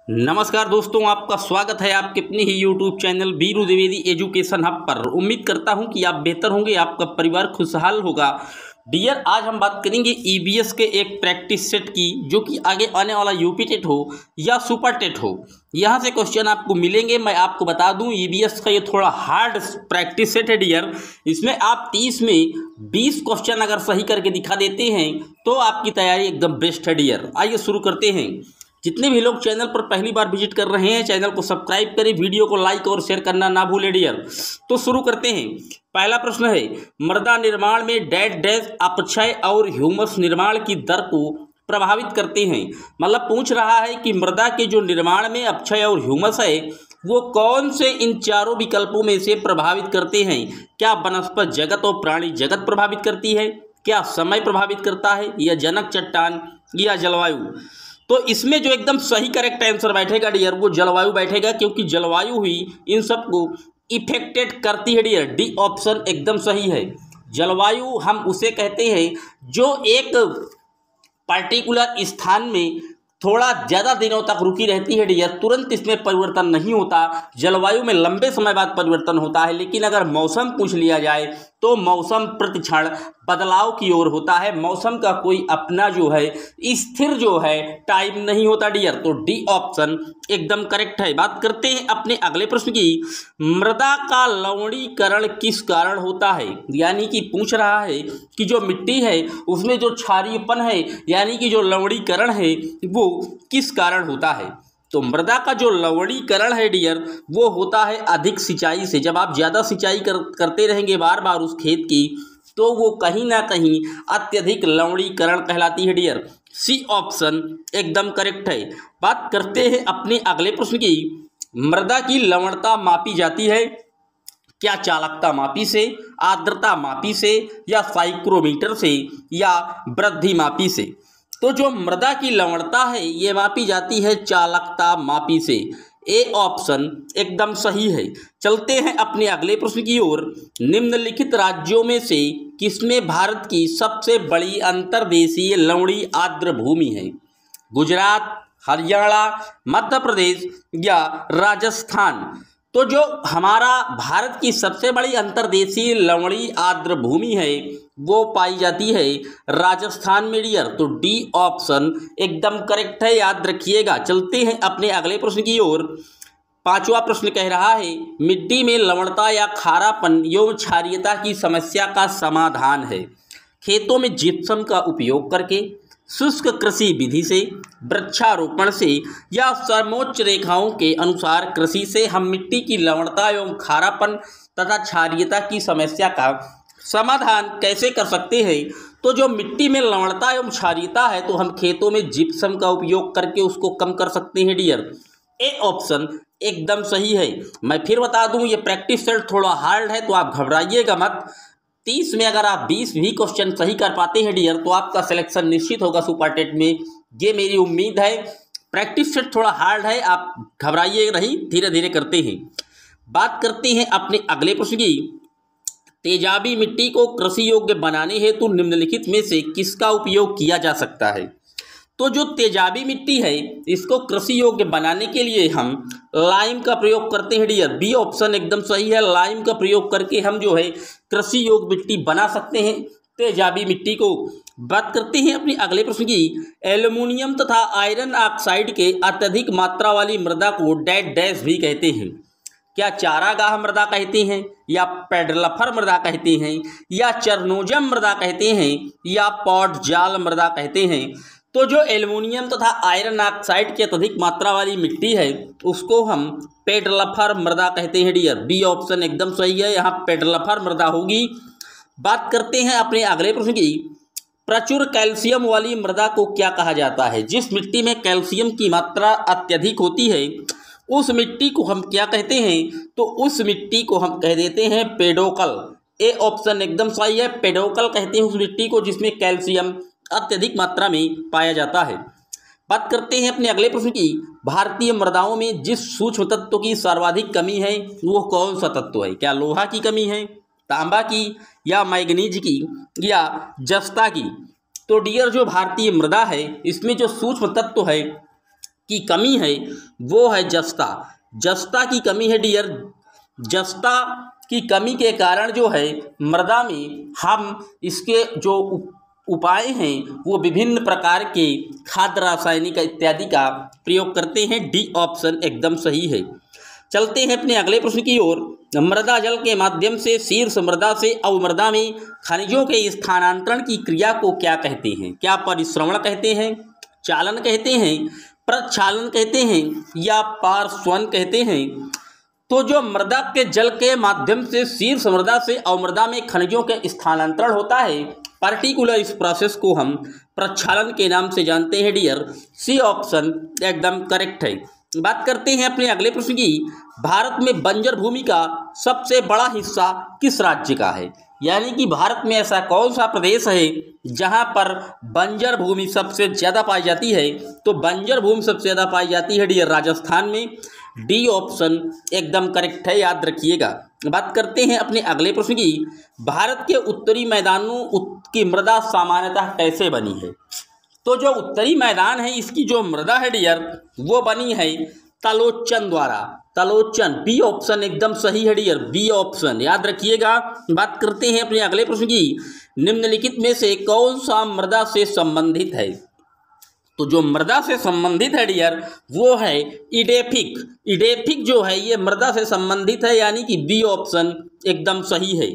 नमस्कार दोस्तों, आपका स्वागत है आपके अपने ही YouTube channel Veeru Dwivedi education hub पर। उम्मीद करता हूं कि आप बेहतर होंगे, आपका परिवार खुशहाल होगा। डियर, आज हम बात करेंगे ईबीएस के एक प्रैक्टिस सेट की, जो कि आगे आने वाला यूपी टेट हो या सुपर टेट हो, यहाँ से क्वेश्चन आपको मिलेंगे। मैं आपको बता दूं, ईबीएस का ये थोड़ा हार्ड प्रैक्टिस सेट है डियर। इसमें आप 30 में 20 क्वेश्चन अगर सही करके दिखा देते हैं तो आपकी तैयारी एकदम बेस्ट है डियर। आइए शुरू करते हैं। जितने भी लोग चैनल पर पहली बार विजिट कर रहे हैं, चैनल को सब्सक्राइब करें, वीडियो को लाइक और शेयर करना ना भूलें डियर। तो शुरू करते हैं। पहला प्रश्न है, मृदा निर्माण में डैश डैश अपक्षय और ह्यूमस निर्माण की दर को प्रभावित करते हैं। मतलब पूछ रहा है कि मृदा के जो निर्माण में अपक्षय और ह्यूमस है वो कौन से इन चारों विकल्पों में से प्रभावित करते हैं। क्या वनस्पत जगत और प्राणी जगत प्रभावित करती है, क्या समय प्रभावित करता है, या जनक चट्टान, या जलवायु। तो इसमें जो एकदम सही करेक्ट आंसर बैठेगा डियर वो जलवायु बैठेगा, क्योंकि जलवायु ही इन सबको इफेक्टेड करती है डियर। डी ऑप्शन एकदम सही है। जलवायु हम उसे कहते हैं जो एक पर्टिकुलर स्थान में थोड़ा ज़्यादा दिनों तक रुकी रहती है डियर, तुरंत इसमें परिवर्तन नहीं होता। जलवायु में लंबे समय बाद परिवर्तन होता है, लेकिन अगर मौसम पूछ लिया जाए तो मौसम प्रतिक्षण बदलाव की ओर होता है। मौसम का कोई अपना जो है स्थिर जो है टाइम नहीं होता डियर। तो डी ऑप्शन एकदम करेक्ट है। बात करते हैं अपने अगले प्रश्न की। मृदा का लवणीकरण किस कारण होता है। यानी कि पूछ रहा है कि जो मिट्टी है उसमें जो क्षारीयपन है, यानी कि जो लवणीकरण है, वो किस कारण होता है। तो मृदा का जो लवणीकरण है डियर वो होता है अधिक सिंचाई से। जब आप ज़्यादा सिंचाई करते रहेंगे बार बार उस खेत की, तो वो कहीं ना कहीं अत्यधिक लवणीकरण कहलाती है डियर। सी ऑप्शन एकदम करेक्ट है। बात करते हैं अपने अगले प्रश्न की। मृदा की लवणता मापी जाती है क्या चालकता मापी से, आर्द्रता मापी से, या साइक्रोमीटर से, या वृद्धि मापी से। तो जो मृदा की लवणता है ये मापी जाती है चालकता मापी से। ए ऑप्शन एकदम सही है। चलते हैं अपने अगले प्रश्न की ओर। निम्नलिखित राज्यों में से किसमें भारत की सबसे बड़ी अंतर्देशीय लवणीय आर्द्र भूमि है। गुजरात, हरियाणा, मध्य प्रदेश, या राजस्थान। तो जो हमारा भारत की सबसे बड़ी अंतर्देशीय लवणीय आर्द्र भूमि है वो पाई जाती है राजस्थान में डियर। तो डी ऑप्शन एकदम करेक्ट है, याद रखिएगा। चलते हैं अपने अगले प्रश्न की ओर। पांचवा प्रश्न कह रहा है, मिट्टी में लवणता या खारापन एवं क्षारीयता की समस्या का समाधान है। खेतों में जिप्सम का उपयोग करके, शुष्क कृषि विधि से, वृक्षारोपण से, या समोच्च रेखाओं के अनुसार कृषि से हम मिट्टी की लवणता एवं खारापन तथा क्षारीयता की समस्या का समाधान कैसे कर सकते हैं। तो जो मिट्टी में लवणता एवं क्षारीयता है तो हम खेतों में जिप्सम का उपयोग करके उसको कम कर सकते हैं डियर। ए ऑप्शन एकदम सही है। मैं फिर बता दूं, ये प्रैक्टिस सेट थोड़ा हार्ड है तो आप घबराइएगा मत। 30 में अगर आप 20 भी क्वेश्चन सही कर पाते हैं डियर तो आपका सिलेक्शन निश्चित होगा सुपर टेट में, ये मेरी उम्मीद है। प्रैक्टिस सेट थोड़ा हार्ड है, आप घबराइए नहीं, धीरे धीरे करते हैं। बात करते हैं अपने अगले प्रश्न की। तेजाबी मिट्टी को कृषि योग्य बनाने हेतु निम्नलिखित में से किसका उपयोग किया जा सकता है। तो जो तेजाबी मिट्टी है इसको कृषि योग्य बनाने के लिए हम लाइम का प्रयोग करते हैं डियर। बी ऑप्शन एकदम सही है। लाइम का प्रयोग करके हम जो है कृषि योग्य मिट्टी बना सकते हैं तेजाबी मिट्टी को। बात करते हैं अपने अगले प्रश्न की। एल्युमिनियम तथा आयरन ऑक्साइड के अत्यधिक मात्रा वाली मृदा को डैश डैश भी कहते हैं। क्या चारागाह मृदा कहते हैं, या पेडलफर मृदा कहते हैं, या चरनोजम मृदा कहते हैं, या पॉट जाल मृदा कहते हैं। तो जो एल्युमिनियम तथा आयरन ऑक्साइड की अत्यधिक मात्रा वाली मिट्टी है उसको हम पेडलफर मृदा कहते हैं डियर। बी ऑप्शन एकदम सही है, यहाँ पेडलफर मृदा होगी। बात करते हैं अपने अगले प्रश्न की। प्रचुर कैल्शियम वाली मृदा को क्या कहा जाता है। जिस मिट्टी में कैल्शियम की मात्रा अत्यधिक होती है उस मिट्टी को हम क्या कहते हैं। तो उस मिट्टी को हम कह देते हैं पेडोकल। ए ऑप्शन एकदम सही है। पेडोकल कहते हैं उस मिट्टी को जिसमें कैल्शियम अत्यधिक मात्रा में पाया जाता है। बात करते हैं अपने अगले प्रश्न की। भारतीय मृदाओं में जिस सूक्ष्म तत्व की सर्वाधिक कमी है वो कौन सा तत्व है। क्या लोहा की कमी है, तांबा की, या मैग्नीज की, या जस्ता की। तो डियर जो भारतीय मृदा है इसमें जो सूक्ष्म तत्व है की कमी है वो है जस्ता। जस्ता की कमी है डियर। जस्ता की कमी के कारण जो है मृदा में हम इसके जो उपाय हैं वो विभिन्न प्रकार के खाद्य रासायनिक इत्यादि का प्रयोग करते हैं। डी ऑप्शन एकदम सही है। चलते हैं अपने अगले प्रश्न की ओर। मृदा जल के माध्यम से शीर्ष मृदा से अवमृदा में खनिजों के स्थानांतरण की क्रिया को क्या कहते हैं? क्या परिश्रवण कहते हैं, चालन कहते हैं, प्रक्षालन कहते हैं या पार्श्वन कहते हैं? तो जो मृदा के जल के माध्यम से शीर्ष मृदा से अवमृदा में खनिजों के स्थानांतरण होता है, पर्टिकुलर इस प्रोसेस को हम प्रक्षालन के नाम से जानते हैं डियर। सी ऑप्शन एकदम करेक्ट है। बात करते हैं अपने अगले प्रश्न की। भारत में बंजर भूमि का सबसे बड़ा हिस्सा किस राज्य का है? यानी कि भारत में ऐसा कौन सा प्रदेश है जहां पर बंजर भूमि सबसे ज़्यादा पाई जाती है? तो बंजर भूमि सबसे ज़्यादा पाई जाती है डियर राजस्थान में। डी ऑप्शन एकदम करेक्ट है, याद रखिएगा। बात करते हैं अपने अगले प्रश्न की। भारत के उत्तरी मैदानों की मृदा सामान्यतः कैसे बनी है? तो जो उत्तरी मैदान है इसकी जो मृदा है डियर वो बनी है तलोचन द्वारा। तलोचन, बी ऑप्शन एकदम सही है डियर, बी ऑप्शन याद रखिएगा। बात करते हैं अपने अगले प्रश्न की। निम्नलिखित में से कौन सा मृदा से संबंधित है? तो जो मृदा से संबंधित है डियर वो है इडेफिक। इडेफिक जो है ये मृदा से संबंधित है, यानी कि बी ऑप्शन एकदम सही है।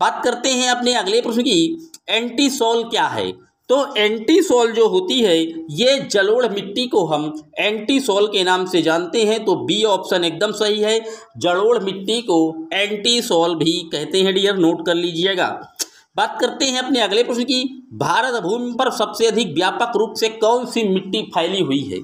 बात करते हैं अपने अगले प्रश्न की। एंटीसोल क्या है? तो एंटीसोल जो होती है ये जलोढ़ मिट्टी को हम एंटीसोल के नाम से जानते हैं, तो बी ऑप्शन एकदम सही है। जलोढ़ मिट्टी को एंटीसोल भी कहते हैं डियर, नोट कर लीजिएगा। बात करते हैं अपने अगले प्रश्न की। भारत भूमि पर सबसे अधिक व्यापक रूप से कौन सी मिट्टी फैली हुई है?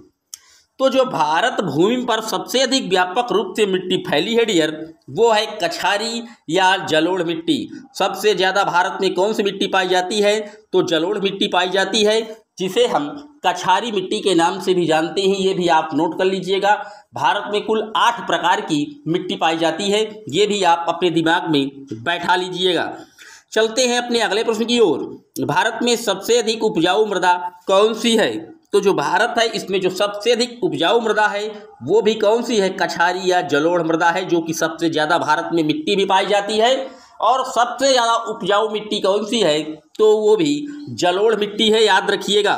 तो जो भारत भूमि पर सबसे अधिक व्यापक रूप से मिट्टी फैली है डियर वो है कछारी या जलोढ़ मिट्टी। सबसे ज़्यादा भारत में कौन सी मिट्टी पाई जाती है? तो जलोढ़ मिट्टी पाई जाती है, जिसे हम कछारी मिट्टी के नाम से भी जानते हैं। ये भी आप नोट कर लीजिएगा। भारत में कुल 8 प्रकार की मिट्टी पाई जाती है, ये भी आप अपने दिमाग में बैठा लीजिएगा। चलते हैं अपने अगले प्रश्न की ओर। भारत में सबसे अधिक उपजाऊ मृदा कौन सी है? तो जो भारत है इसमें जो सबसे अधिक उपजाऊ मृदा है वो भी कौन सी है? कछारी या जलोढ़ मृदा है, जो कि सबसे ज़्यादा भारत में मिट्टी भी पाई जाती है। और सबसे ज़्यादा उपजाऊ मिट्टी कौन सी है? तो वो भी जलोढ़ मिट्टी है, याद रखिएगा।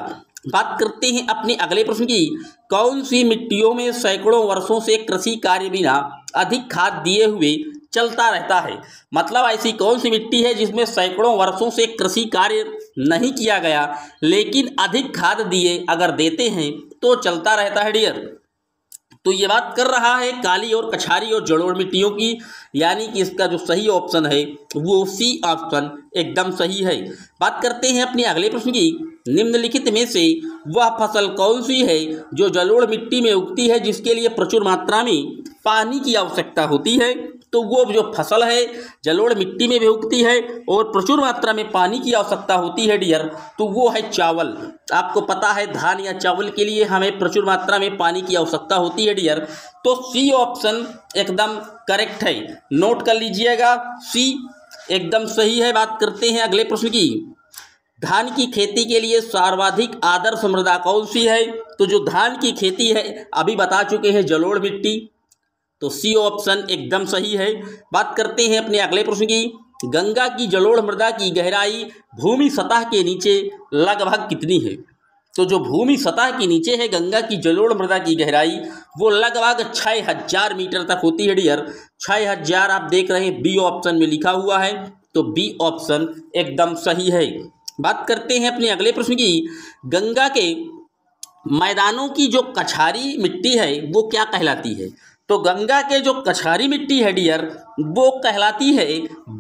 बात करते हैं अपने अगले प्रश्न की। कौन सी मिट्टियों में सैकड़ों वर्षों से कृषि कार्य बिना अधिक खाद दिए हुए चलता रहता है? मतलब ऐसी कौन सी मिट्टी है जिसमें सैकड़ों वर्षों से कृषि कार्य नहीं किया गया लेकिन अधिक खाद दिए अगर देते हैं तो चलता रहता है डियर? तो ये बात कर रहा है काली और कछारी और जलोढ़ मिट्टियों की, यानी कि इसका जो सही ऑप्शन है वो सी ऑप्शन एकदम सही है। बात करते हैं अपने अगले प्रश्न की। निम्नलिखित में से वह फसल कौन सी है जो जलोढ़ मिट्टी में उगती है जिसके लिए प्रचुर मात्रा में पानी की आवश्यकता होती है? तो वो जो फसल है जलोढ़ मिट्टी में भी उगती है और प्रचुर मात्रा में पानी की आवश्यकता होती है डियर, तो वो है चावल। आपको पता है धान या चावल के लिए हमें प्रचुर मात्रा में पानी की आवश्यकता होती है डियर, तो सी ऑप्शन एकदम करेक्ट है, नोट कर लीजिएगा, सी एकदम सही है। बात करते हैं अगले प्रश्न की। धान की खेती के लिए सर्वाधिक आदर्श मृदा कौन सी है? तो जो धान की खेती है अभी बता चुके हैं जलोढ़ मिट्टी, तो सी ऑप्शन एकदम सही है। बात करते हैं अपने अगले प्रश्न की। गंगा की जलोढ़ मृदा की गहराई भूमि सतह के नीचे लगभग कितनी है? तो जो भूमि सतह के नीचे है गंगा की जलोढ़ मृदा की गहराई वो लगभग 6000 मीटर तक होती है डियर। 6000 आप देख रहे हैं बी ऑप्शन में लिखा हुआ है, तो बी ऑप्शन एकदम सही है। बात करते हैं अपने अगले प्रश्न की। गंगा के मैदानों की जो कछारी मिट्टी है वो क्या कहलाती है? तो गंगा के जो कछारी मिट्टी है डियर वो कहलाती है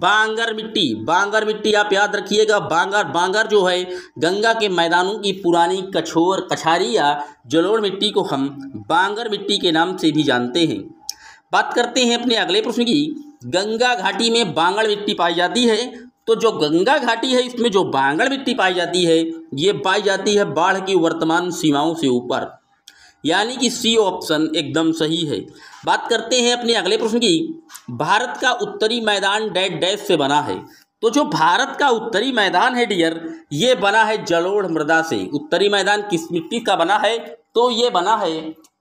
बांगर मिट्टी। बांगर मिट्टी आप याद रखिएगा। बांगर जो है गंगा के मैदानों की पुरानी कछारी या जलोढ़ मिट्टी को हम बांगर मिट्टी के नाम से भी जानते हैं। बात करते हैं अपने अगले प्रश्न की। गंगा घाटी में बांगर मिट्टी पाई जाती है, तो जो गंगा घाटी है इसमें जो बांगर मिट्टी पाई जाती है ये पाई जाती है बाढ़ की वर्तमान सीमाओं से ऊपर, यानी कि सी ऑप्शन एकदम सही है। बात करते हैं अपने अगले प्रश्न की। भारत का उत्तरी मैदान डैश डैश से बना है, तो जो भारत का उत्तरी मैदान है डियर ये बना है जलोढ़ मृदा से। उत्तरी मैदान किस मिट्टी का बना है? तो ये बना है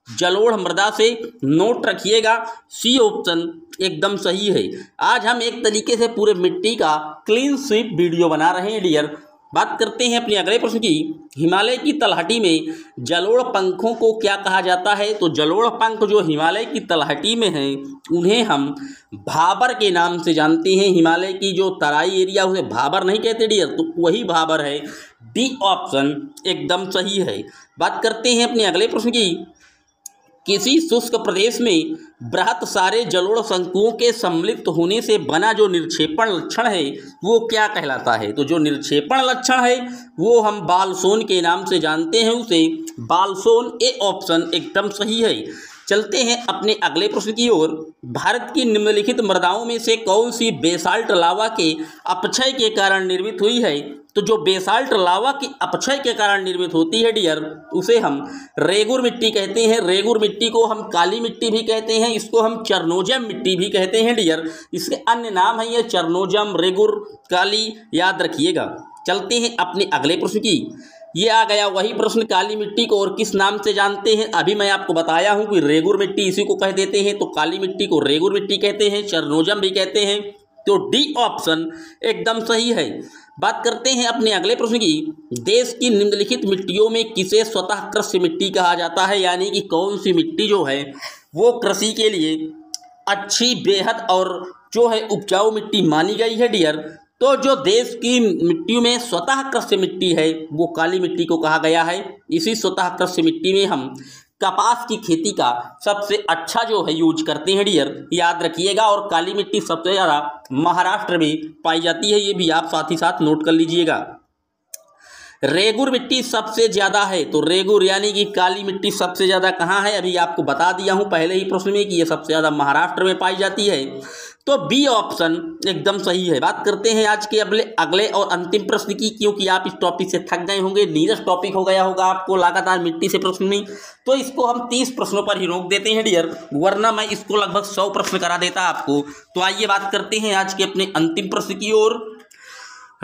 जलोढ़ मृदा से नोट रखिएगा, सी ऑप्शन एकदम सही है। आज हम एक तरीके से पूरे मिट्टी का क्लीन स्वीप वीडियो बना रहे हैं डियर। बात करते हैं अपने अगले प्रश्न की। हिमालय की तलहटी में जलोढ़ पंखों को क्या कहा जाता है? तो जलोढ़ पंख जो हिमालय की तलहटी में हैं उन्हें हम भाबर के नाम से जानते हैं। हिमालय की जो तराई एरिया उसे भाबर नहीं कहते डियर, तो वही भाबर है। डी ऑप्शन एकदम सही है। बात करते हैं अपने अगले प्रश्न की। किसी शुष्क प्रदेश में बृहत सारे जलोढ़ शंकुओं के सम्मिलित होने से बना जो निक्षेपण लक्षण है वो क्या कहलाता है? तो जो निक्षेपण लक्षण है वो हम बालसोन के नाम से जानते हैं, उसे बालसोन। ए ऑप्शन एकदम सही है। चलते हैं अपने अगले प्रश्न की ओर। भारत की निम्नलिखित मृदाओं में से कौन सी बेसाल्ट लावा के अपक्षय के कारण निर्मित हुई है? तो जो बेसाल्ट लावा के अपक्षय के कारण निर्मित होती है डियर, उसे हम रेगुर मिट्टी कहते हैं। रेगुर मिट्टी को हम काली मिट्टी भी कहते हैं, इसको हम चरनोजम मिट्टी भी कहते हैं डियर। इसके अन्य नाम है ये चरनोजम, रेगुर, काली, याद रखिएगा। चलते हैं अपने अगले प्रश्न की। ये आ गया वही प्रश्न, काली मिट्टी को और किस नाम से जानते हैं? अभी मैं आपको बताया हूं कि रेगुर मिट्टी इसी को कह देते हैं, तो काली मिट्टी को रेगुर मिट्टी कहते हैं, चरनोजम भी कहते हैं। तो डी ऑप्शन एकदम सही है। बात करते हैं अपने अगले प्रश्न की। देश की निम्नलिखित मिट्टियों में किसे स्वतः कृषि मिट्टी कहा जाता है? यानी कि कौन सी मिट्टी जो है वो कृषि के लिए अच्छी, बेहद और जो है उपजाऊ मिट्टी मानी गई है डियर। तो जो देश की मिट्टियों में स्वतः कृषि मिट्टी है वो काली मिट्टी को कहा गया है। इसी स्वतः कृषि मिट्टी में हम कपास की खेती का सबसे अच्छा जो है यूज करते हैं डियर, याद रखिएगा। और काली मिट्टी सबसे ज़्यादा महाराष्ट्र में पाई जाती है, ये भी आप साथ ही साथ नोट कर लीजिएगा। रेगुर मिट्टी सबसे ज़्यादा है, तो रेगुर यानी कि काली मिट्टी सबसे ज़्यादा कहाँ है? अभी आपको बता दिया हूँ पहले ही प्रश्न में कि ये सबसे ज़्यादा महाराष्ट्र में पाई जाती है। तो बी ऑप्शन एकदम सही है। बात करते हैं आज के अगले और अंतिम प्रश्न की, क्योंकि आप इस टॉपिक से थक गए होंगे, नीरस टॉपिक हो गया होगा आपको लगातार मिट्टी से प्रश्न नहीं, तो इसको हम 30 प्रश्नों पर ही रोक देते हैं डियर, वरना मैं इसको लगभग 100 प्रश्न करा देता आपको। तो आइए बात करते हैं आज के अपने अंतिम प्रश्न की ओर।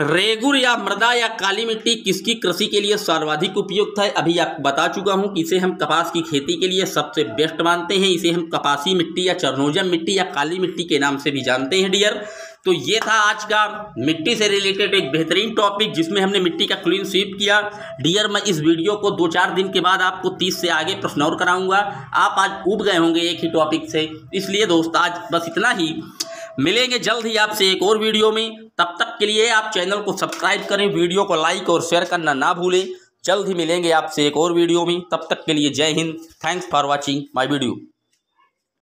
रेगुर या मृदा या काली मिट्टी किसकी कृषि के लिए सर्वाधिक उपयुक्त है? अभी आपको बता चुका हूं कि इसे हम कपास की खेती के लिए सबसे बेस्ट मानते हैं। इसे हम कपासी मिट्टी या चरनोजम मिट्टी या काली मिट्टी के नाम से भी जानते हैं डियर। तो ये था आज का मिट्टी से रिलेटेड एक बेहतरीन टॉपिक जिसमें हमने मिट्टी का क्लीन स्वीप किया डियर। मैं इस वीडियो को 2-4 दिन के बाद आपको 30 से आगे प्रश्न और कराऊंगा। आप आज उब गए होंगे एक ही टॉपिक से, इसलिए दोस्त आज बस इतना ही। मिलेंगे जल्द ही आपसे एक और वीडियो में। तब तक के लिए आप चैनल को सब्सक्राइब करें, वीडियो को लाइक और शेयर करना ना भूलें। जल्द ही मिलेंगे आपसे एक और वीडियो में। तब तक के लिए जय Hind. Thanks for watching my video.